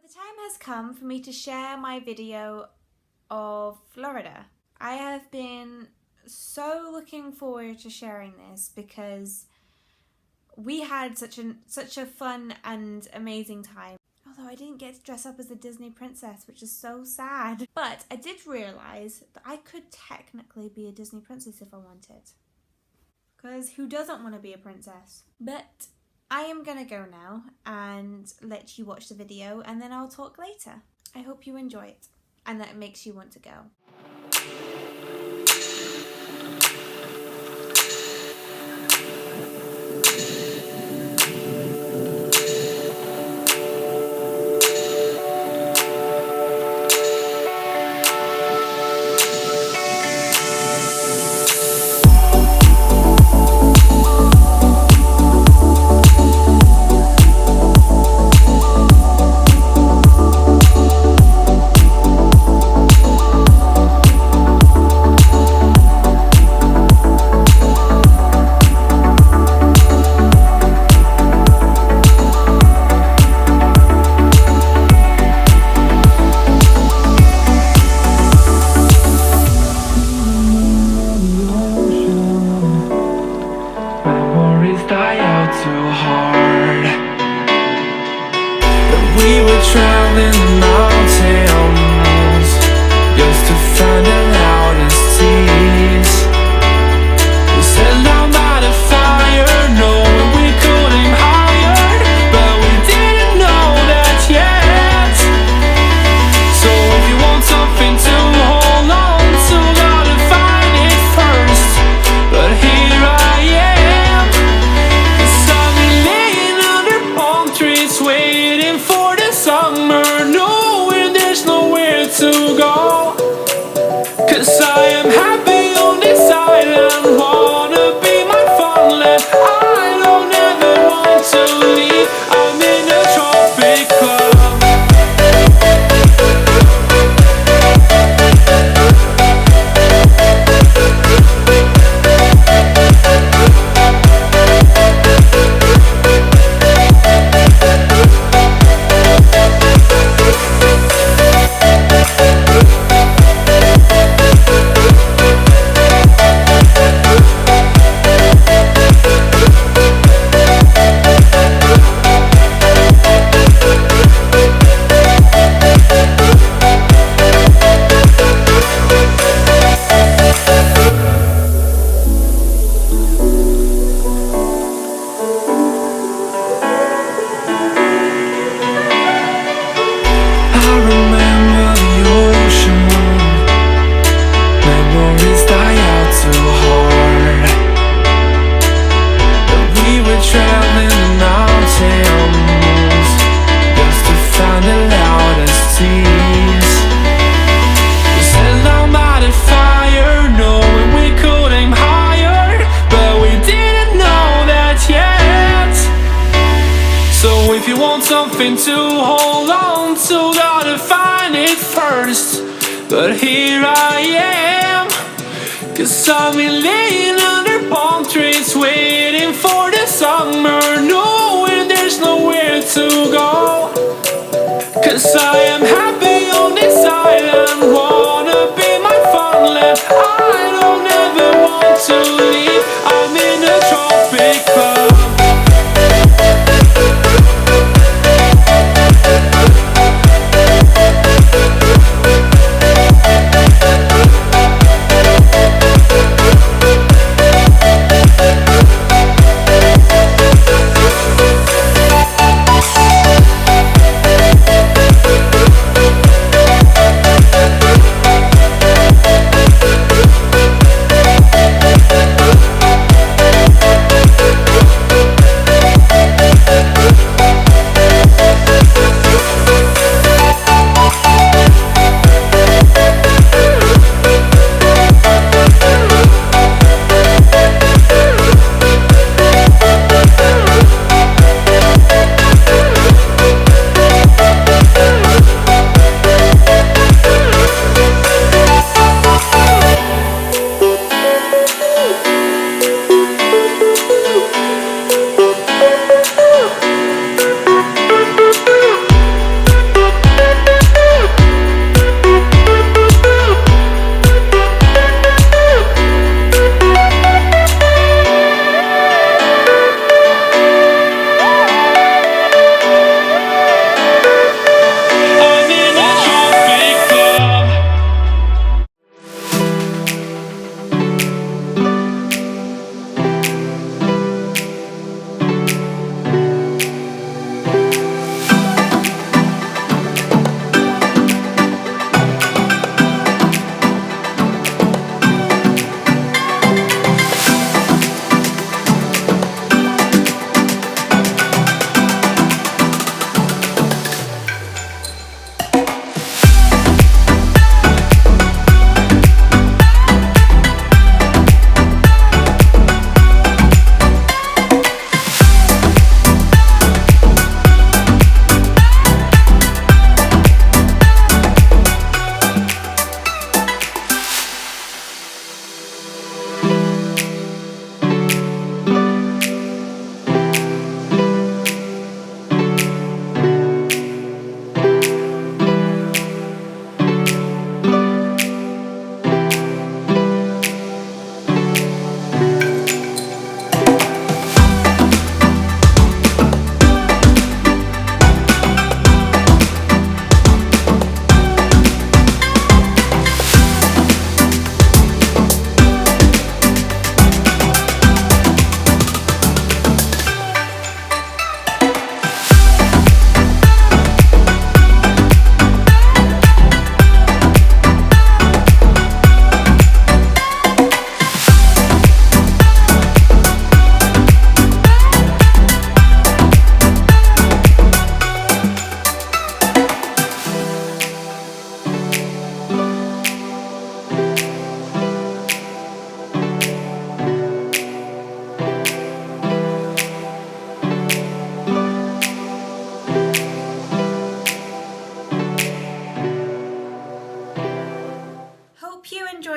The time has come for me to share my video of Florida. I have been so looking forward to sharing this because we had such a fun and amazing time. Although I didn't get to dress up as a Disney princess, which is so sad. But I did realise that I could technically be a Disney princess if I wanted. Because who doesn't want to be a princess? But I am gonna go now and let you watch the video, and then I'll talk later. I hope you enjoy it and that it makes you want to go. We were traveling the mountains just to find the loudest seas. We set down by the fire, knowing we could aim higher, but we didn't know that yet. So if you want something to hold on to, gotta find it first. But here I am, 'cause I've been laying under palm trees waiting for summer, knowing there's nowhere to go. 'Cause I am happy on this island, wanna be my farmland. I don't ever want to leave, I'm in a tropic club. If you want something to hold on to, gotta find it first. But here I am, 'cause I've been laying under palm trees waiting for the summer, knowing there's nowhere to go. 'Cause I am happy on this island, wanna be my farmland. I don't ever want to leave, I'm in a tropic club.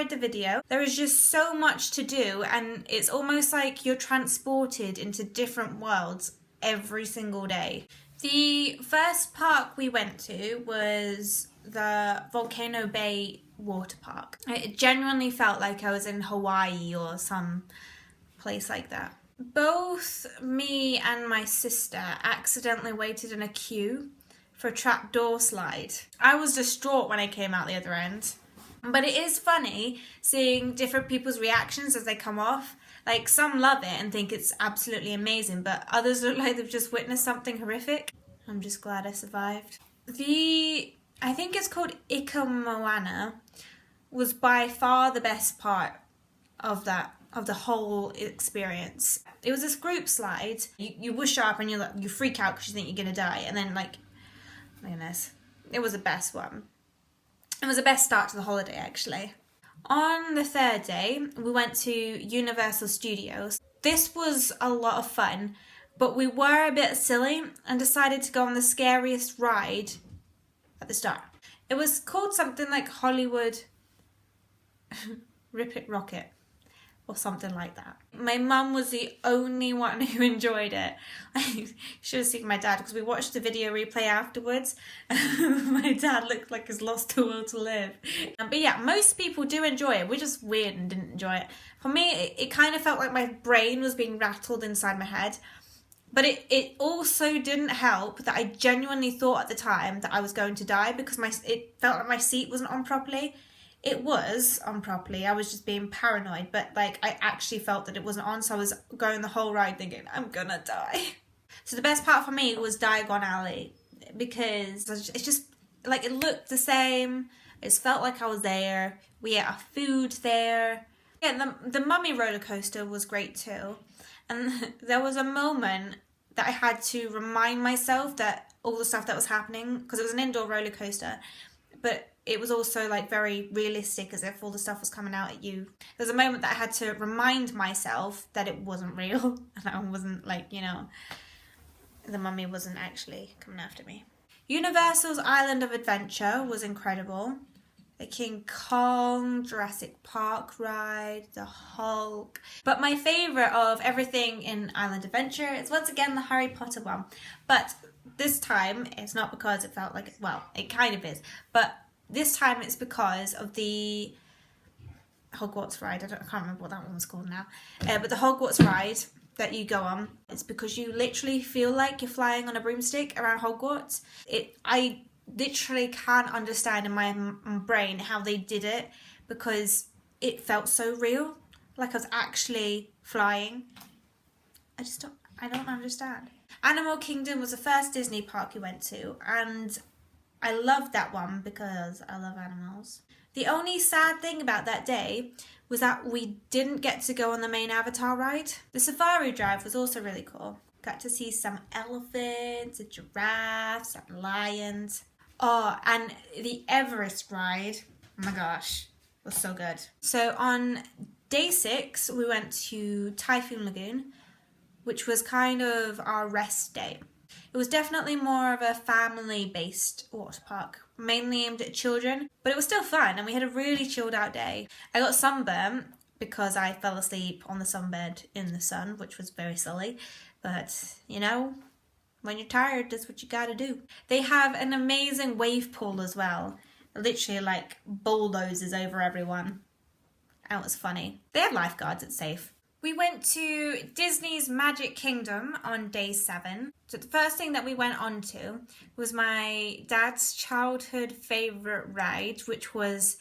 enjoyed the video. There is just so much to do, and it's almost like you're transported into different worlds every single day. The first park we went to was the Volcano Bay water park. It genuinely felt like I was in Hawaii or some place like that. Both me and my sister accidentally waited in a queue for a trapdoor slide. I was distraught when I came out the other end. But it is funny seeing different people's reactions as they come off. Like, some love it and think it's absolutely amazing, but others look like they've just witnessed something horrific. I'm just glad I survived. I think it's called Ika Moana, was by far the best part of the whole experience. It was this group slide. You whoosh up and you freak out because you think you're gonna die, and then like, my goodness, it was the best one. It was the best start to the holiday, actually. On the third day, we went to Universal Studios. This was a lot of fun, but we were a bit silly and decided to go on the scariest ride at the start. It was called something like Hollywood Rip It Rocket or something like that. My mum was the only one who enjoyed it. I should have seen my dad, because we watched the video replay afterwards. My dad looked like he's lost the will to live. But yeah, most people do enjoy it. We're just weird and didn't enjoy it. For me, it kind of felt like my brain was being rattled inside my head. But it also didn't help that I genuinely thought at the time that I was going to die, because it felt like my seat wasn't on properly. It was on properly, I was just being paranoid, but like I actually felt that it wasn't on, so I was going the whole ride thinking, I'm gonna die. So the best part for me was Diagon Alley, because it's just, like, it looked the same, it felt like I was there, we ate our food there. Yeah, the Mummy roller coaster was great too, and there was a moment that I had to remind myself that all the stuff that was happening, because it was an indoor roller coaster, but it was also like very realistic, as if all the stuff was coming out at you. There was a moment that I had to remind myself that it wasn't real, and I wasn't like, the mummy wasn't actually coming after me. Universal's Island of Adventure was incredible. The King Kong, Jurassic Park ride, the Hulk. But my favourite of everything in Island Adventure is once again the Harry Potter one. But this time, it's not because it felt like, well, it kind of is, but this time it's because of the Hogwarts ride. I can't remember what that one was called now. But the Hogwarts ride that you go on, it's because you literally feel like you're flying on a broomstick around Hogwarts. I literally can't understand in my brain how they did it, because it felt so real. Like I was actually flying. I don't understand. Animal Kingdom was the first Disney park we went to, and I loved that one because I love animals. The only sad thing about that day was that we didn't get to go on the main Avatar ride. The safari drive was also really cool. Got to see some elephants, a giraffe, some lions. Oh, and the Everest ride, oh my gosh, was so good. So on day 6, we went to Typhoon Lagoon, which was kind of our rest day. It was definitely more of a family-based water park, mainly aimed at children, but it was still fun, and we had a really chilled out day. I got sunburnt because I fell asleep on the sunbed in the sun, which was very silly, but when you're tired, that's what you gotta do. They have an amazing wave pool as well, literally like bulldozes over everyone. That was funny. They have lifeguards, it's safe. We went to Disney's Magic Kingdom on day 7. So the first thing that we went on to was my dad's childhood favourite ride, which was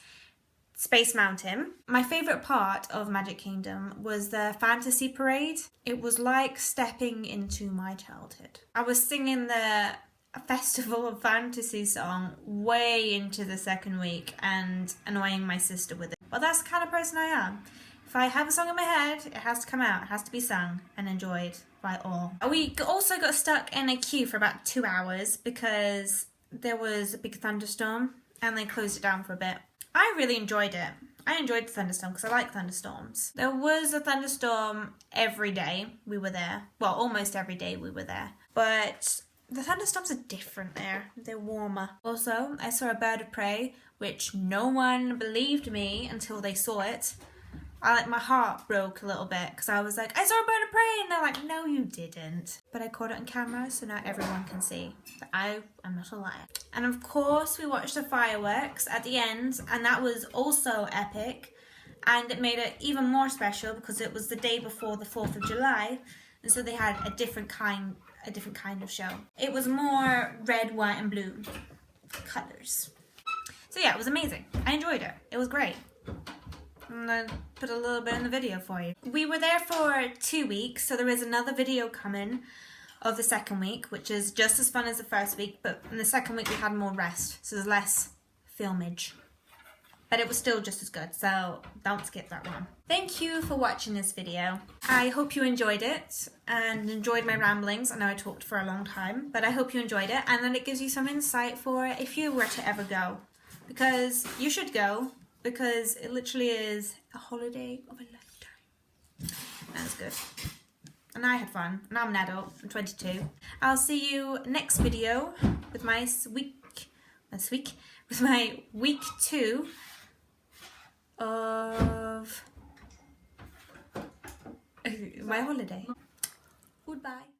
Space Mountain. My favourite part of Magic Kingdom was the Fantasy Parade. It was like stepping into my childhood. I was singing the Festival of Fantasy song way into the second week and annoying my sister with it. But that's the kind of person I am. If I have a song in my head, it has to come out. It has to be sung and enjoyed by all. We also got stuck in a queue for about 2 hours because there was a big thunderstorm and they closed it down for a bit. I really enjoyed it. I enjoyed the thunderstorm because I like thunderstorms. There was a thunderstorm every day we were there. Well, almost every day we were there. But The thunderstorms are different there. They're warmer. Also, I saw a bird of prey, which no one believed me until they saw it. My heart broke a little bit because I was like, I saw a bird of prey, and they're like, no, you didn't. But I caught it on camera, so now everyone can see that I am not a liar. And of course, we watched the fireworks at the end, and that was also epic. And it made it even more special because it was the day before the 4th of July, and so they had a different kind of show. It was more red, white, and blue colors. So yeah, it was amazing. I enjoyed it. It was great. I'm gonna put a little bit in the video for you. We were there for 2 weeks, so there is another video coming of the second week, which is just as fun as the first week, but in the second week we had more rest, so there's less filmage. But it was still just as good, so don't skip that one. Thank you for watching this video. I hope you enjoyed it and enjoyed my ramblings. I know I talked for a long time, but I hope you enjoyed it and that it gives you some insight for if you were to ever go. Because you should go, because it literally is a holiday of a lifetime. That was good. And I had fun. And I'm an adult. I'm 22. I'll see you next video with my week 2 of my holiday. Goodbye.